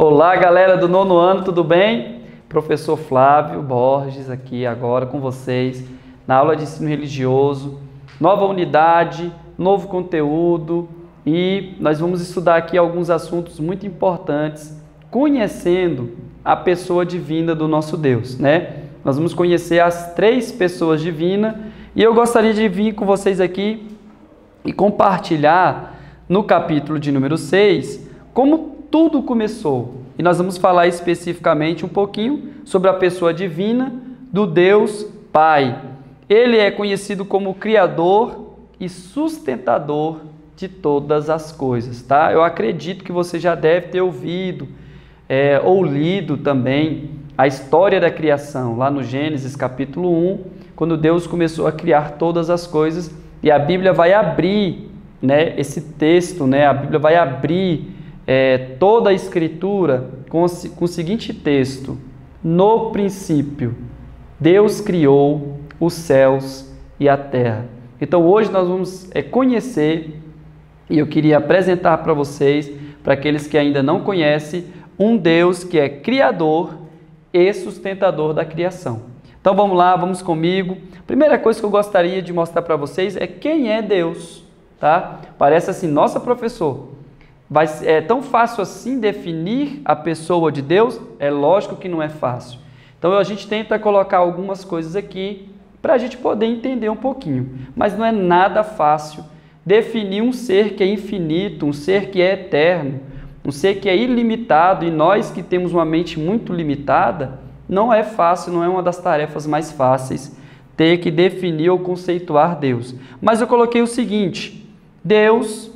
Olá, galera do nono ano, tudo bem? Professor Flávio Borges aqui agora com vocês na aula de ensino religioso, nova unidade, novo conteúdo e nós vamos estudar aqui alguns assuntos muito importantes, conhecendo a pessoa divina do nosso Deus, né? Nós vamos conhecer as três pessoas divinas e eu gostaria de vir com vocês aqui e compartilhar no capítulo de número 6 como tudo começou. E nós vamos falar especificamente um pouquinho sobre a pessoa divina do Deus Pai. Ele é conhecido como Criador e sustentador de todas as coisas, tá? Eu acredito que você já deve ter ouvido ou lido também a história da criação, lá no Gênesis capítulo 1, quando Deus começou a criar todas as coisas, e a Bíblia vai abrir, né, esse texto, né, a Bíblia vai abrir toda a Escritura com o seguinte texto: no princípio, Deus criou os céus e a terra. Então hoje nós vamos conhecer, e eu queria apresentar para vocês, para aqueles que ainda não conhecem, um Deus que é Criador e sustentador da criação. Então vamos lá, vamos comigo. Primeira coisa que eu gostaria de mostrar para vocês é quem é Deus, tá? Parece assim, nossa, professor, é tão fácil assim definir a pessoa de Deus? É lógico que não é fácil. Então a gente tenta colocar algumas coisas aqui para a gente poder entender um pouquinho, mas não é nada fácil definir um ser que é infinito, um ser que é eterno, um ser que é ilimitado, e nós que temos uma mente muito limitada, não é fácil, não é uma das tarefas mais fáceis ter que definir ou conceituar Deus. Mas eu coloquei o seguinte: Deus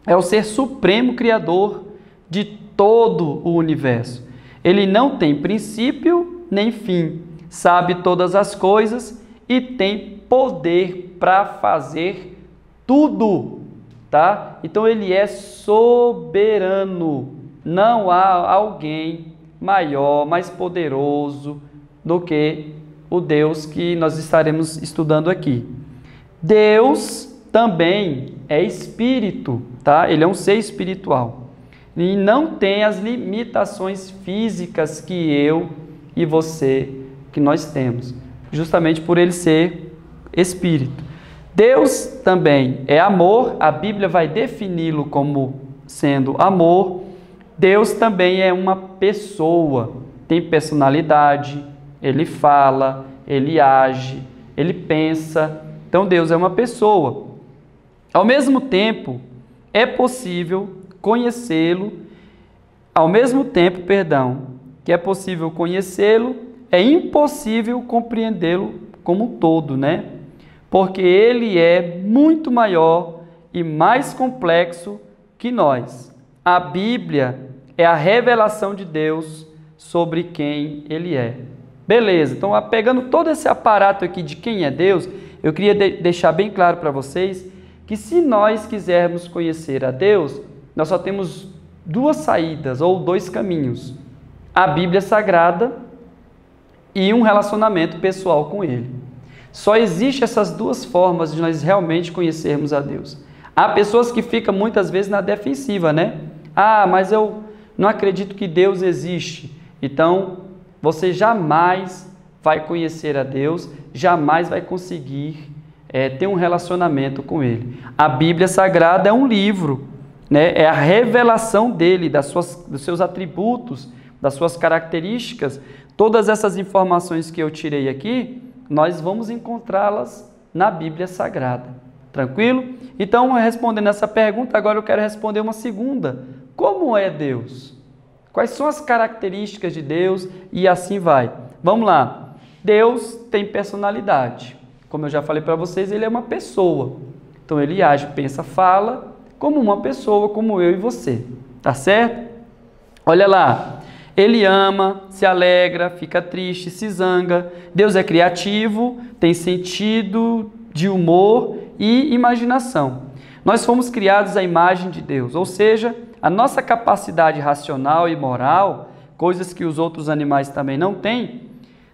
é o ser supremo criador de todo o universo. Ele não tem princípio nem fim, sabe todas as coisas e tem poder para fazer tudo, tá? Então ele é soberano. Não há alguém maior, mais poderoso do que o Deus que nós estaremos estudando aqui. Deus também é espírito, tá? Ele é um ser espiritual e não tem as limitações físicas que eu e você, que nós temos, justamente por ele ser espírito. Deus também é amor, a Bíblia vai defini-lo como sendo amor. Deus também é uma pessoa, tem personalidade, ele fala, ele age, ele pensa. Então Deus é uma pessoa. Ao mesmo tempo, é possível conhecê-lo, que é possível conhecê-lo, é impossível compreendê-lo como um todo, né? Porque ele é muito maior e mais complexo que nós. A Bíblia é a revelação de Deus sobre quem ele é. Beleza, então pegando todo esse aparato aqui de quem é Deus, eu queria deixar bem claro para vocês que se nós quisermos conhecer a Deus, nós só temos duas saídas ou dois caminhos: a Bíblia Sagrada e um relacionamento pessoal com Ele. Só existem essas duas formas de nós realmente conhecermos a Deus. Há pessoas que ficam muitas vezes na defensiva, né? Ah, mas eu não acredito que Deus existe. Então, você jamais vai conhecer a Deus, jamais vai conseguir ter um relacionamento com Ele. A Bíblia Sagrada é um livro, né? É a revelação dele, dos seus atributos, das suas características. Todas essas informações que eu tirei aqui, nós vamos encontrá-las na Bíblia Sagrada. Tranquilo? Então, respondendo essa pergunta, agora eu quero responder uma segunda. Como é Deus? Quais são as características de Deus? E assim vai. Vamos lá. Deus tem personalidade. Como eu já falei para vocês, ele é uma pessoa. Então, ele age, pensa, fala como uma pessoa, como eu e você. Tá certo? Olha lá. Ele ama, se alegra, fica triste, se zanga. Deus é criativo, tem sentido de humor e imaginação. Nós fomos criados à imagem de Deus, ou seja, a nossa capacidade racional e moral, coisas que os outros animais também não têm,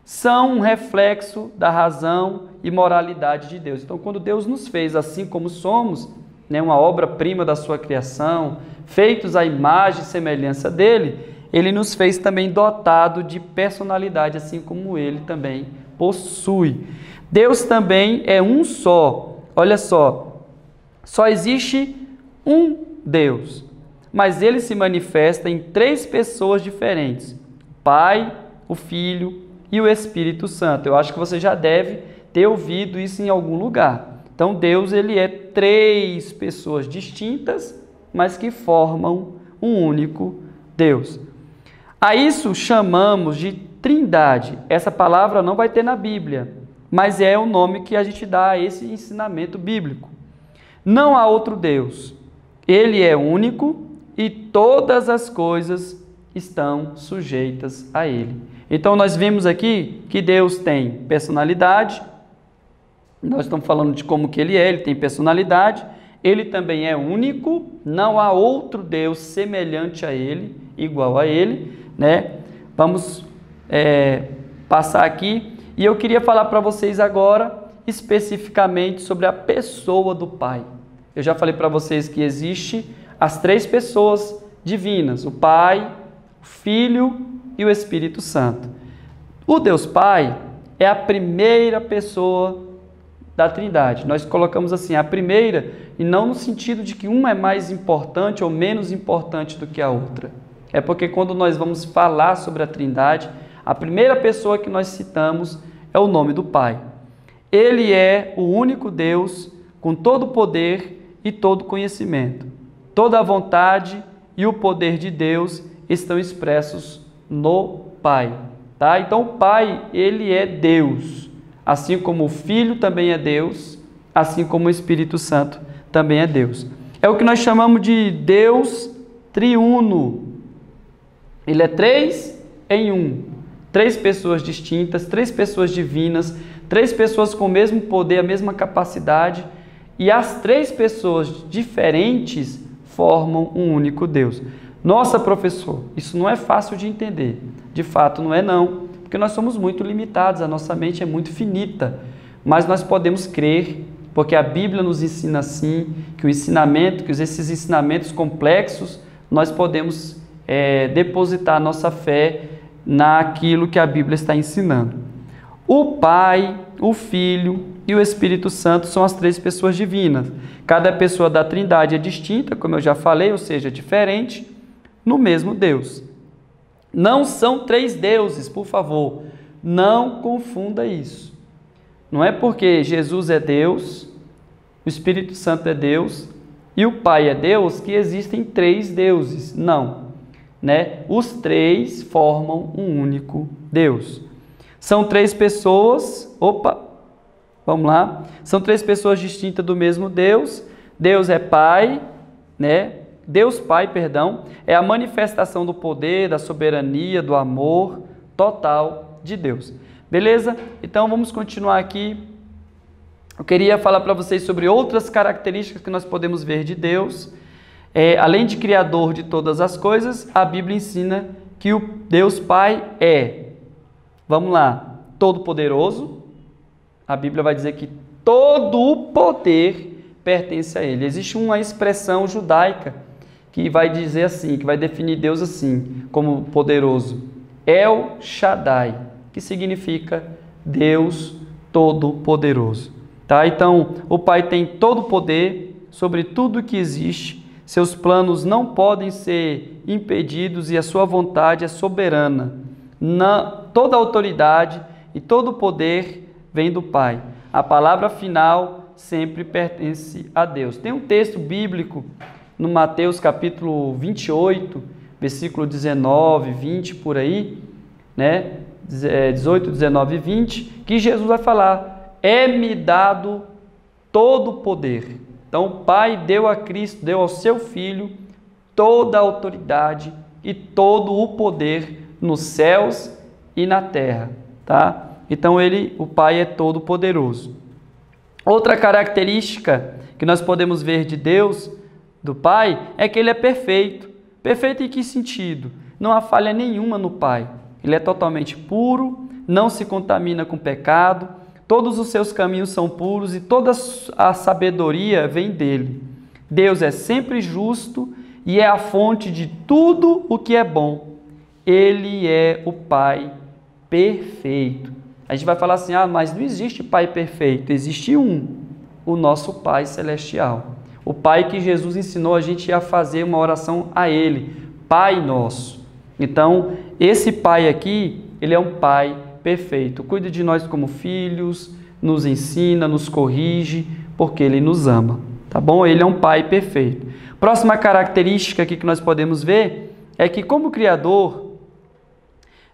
são um reflexo da razão e moralidade de Deus. Então, quando Deus nos fez assim como somos, né, uma obra-prima da sua criação, feitos à imagem e semelhança dele, Ele nos fez também dotado de personalidade, assim como Ele também possui. Deus também é um só. Olha só existe um Deus, mas Ele se manifesta em 3 pessoas diferentes: o Pai, o Filho e o Espírito Santo. Eu acho que você já deve ter ouvido isso em algum lugar. Então Deus, Ele é 3 pessoas distintas, mas que formam um único Deus. A isso chamamos de Trindade. Essa palavra não vai ter na Bíblia, mas é o nome que a gente dá a esse ensinamento bíblico. Não há outro Deus. Ele é único e todas as coisas estão sujeitas a Ele. Então nós vimos aqui que Deus tem personalidade. Nós estamos falando de como que Ele tem personalidade. Ele também é único, não há outro Deus semelhante a Ele, igual a Ele, né? Vamos passar aqui, e eu queria falar para vocês agora, especificamente, sobre a pessoa do Pai. Eu já falei para vocês que existe as 3 pessoas divinas, o Pai, o Filho e o Espírito Santo. O Deus Pai é a primeira pessoa da Trindade. Nós colocamos assim, a primeira, e não no sentido de que uma é mais importante ou menos importante do que a outra. É porque quando nós vamos falar sobre a Trindade, a primeira pessoa que nós citamos é o nome do Pai. Ele é o único Deus com todo o poder e todo o conhecimento. Toda a vontade e o poder de Deus estão expressos no Pai. Tá? Então o Pai, Ele é Deus. Assim como o Filho também é Deus, assim como o Espírito Santo também é Deus. É o que nós chamamos de Deus triuno. Ele é 3 em 1. 3 pessoas distintas, 3 pessoas divinas, 3 pessoas com o mesmo poder, a mesma capacidade, e as 3 pessoas diferentes formam um único Deus. Nossa, professor, isso não é fácil de entender. De fato, não é não. Porque nós somos muito limitados, a nossa mente é muito finita, mas nós podemos crer, porque a Bíblia nos ensina assim, que esses ensinamentos complexos, nós podemos depositar a nossa fé naquilo que a Bíblia está ensinando. O Pai, o Filho e o Espírito Santo são as 3 pessoas divinas. Cada pessoa da Trindade é distinta, como eu já falei, ou seja, diferente, no mesmo Deus. Não são 3 deuses, por favor, não confunda isso. Não é porque Jesus é Deus, o Espírito Santo é Deus e o Pai é Deus que existem 3 deuses. Não, né? Os 3 formam um único Deus. São 3 pessoas, vamos lá. São 3 pessoas distintas do mesmo Deus. Deus é Pai, né? Deus Pai, é a manifestação do poder, da soberania, do amor total de Deus. Beleza? Então vamos continuar aqui. Eu queria falar para vocês sobre outras características que nós podemos ver de Deus. Além de Criador de todas as coisas, a Bíblia ensina que o Deus Pai vamos lá, todo-poderoso. A Bíblia vai dizer que todo o poder pertence a Ele. Existe uma expressão judaica que vai dizer assim, que vai definir Deus assim, como poderoso. El Shaddai, que significa Deus Todo-Poderoso. Tá? Então, o Pai tem todo o poder sobre tudo que existe, seus planos não podem ser impedidos e a sua vontade é soberana. Toda a autoridade e todo o poder vem do Pai. A palavra final sempre pertence a Deus. Tem um texto bíblico no Mateus capítulo 28, versículo 19, 20, por aí, né? 18, 19 e 20, que Jesus vai falar, é-me dado todo o poder. Então o Pai deu a Cristo, deu ao seu Filho toda a autoridade e todo o poder nos céus e na terra, tá? Então o Pai é todo poderoso. Outra característica que nós podemos ver de Deus, do Pai, é que Ele é perfeito. Perfeito em que sentido? Não há falha nenhuma no Pai. Ele é totalmente puro, não se contamina com pecado, todos os seus caminhos são puros e toda a sabedoria vem dele. Deus é sempre justo e é a fonte de tudo o que é bom. Ele é o Pai perfeito. A gente vai falar assim, mas não existe Pai perfeito, existe um, o nosso Pai celestial. O Pai que Jesus ensinou a gente a fazer uma oração a Ele, Pai nosso. Então, esse Pai aqui, Ele é um Pai perfeito. Cuida de nós como filhos, nos ensina, nos corrige, porque Ele nos ama, tá bom? Ele é um Pai perfeito. Próxima característica aqui que nós podemos ver é que, como Criador,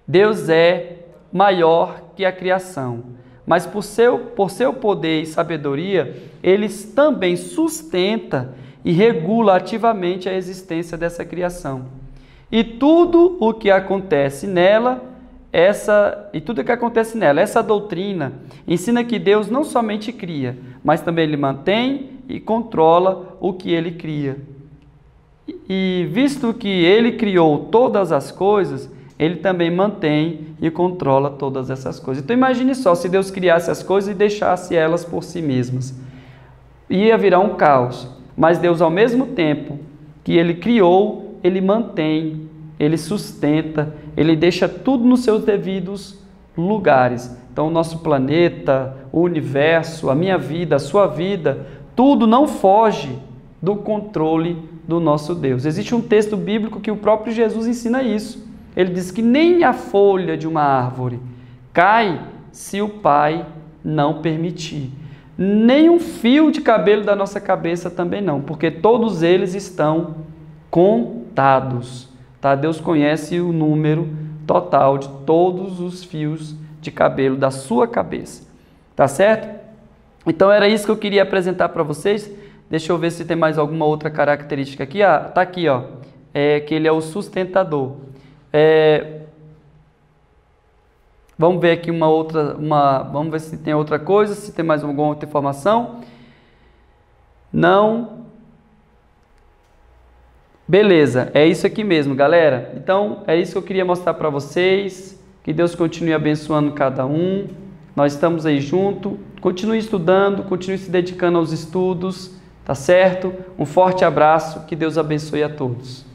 Deus é maior que a criação, mas por seu poder e sabedoria, Ele também sustenta e regula ativamente a existência dessa criação. E tudo o que acontece nela, essa doutrina ensina que Deus não somente cria, mas também Ele mantém e controla o que Ele cria. E visto que Ele criou todas as coisas, Ele também mantém e controla todas essas coisas. Então imagine só, se Deus criasse as coisas e deixasse elas por si mesmas. Ia virar um caos. Mas Deus, ao mesmo tempo que Ele criou, Ele mantém, Ele sustenta, Ele deixa tudo nos seus devidos lugares. Então o nosso planeta, o universo, a minha vida, a sua vida, tudo não foge do controle do nosso Deus. Existe um texto bíblico que o próprio Jesus ensina isso. Ele diz que nem a folha de uma árvore cai se o Pai não permitir. Nem um fio de cabelo da nossa cabeça também não, porque todos eles estão contados. Tá? Deus conhece o número total de todos os fios de cabelo da sua cabeça. Tá certo? Então era isso que eu queria apresentar para vocês. Deixa eu ver se tem mais alguma outra característica aqui. Tá aqui, ó. Que Ele é o sustentador. Vamos ver aqui vamos ver se tem outra coisa, se tem mais alguma outra informação. Não. Beleza, é isso aqui mesmo, galera. Então, é isso que eu queria mostrar para vocês. Que Deus continue abençoando cada um. Nós estamos aí junto. Continue estudando, continue se dedicando aos estudos, tá certo? Um forte abraço, que Deus abençoe a todos.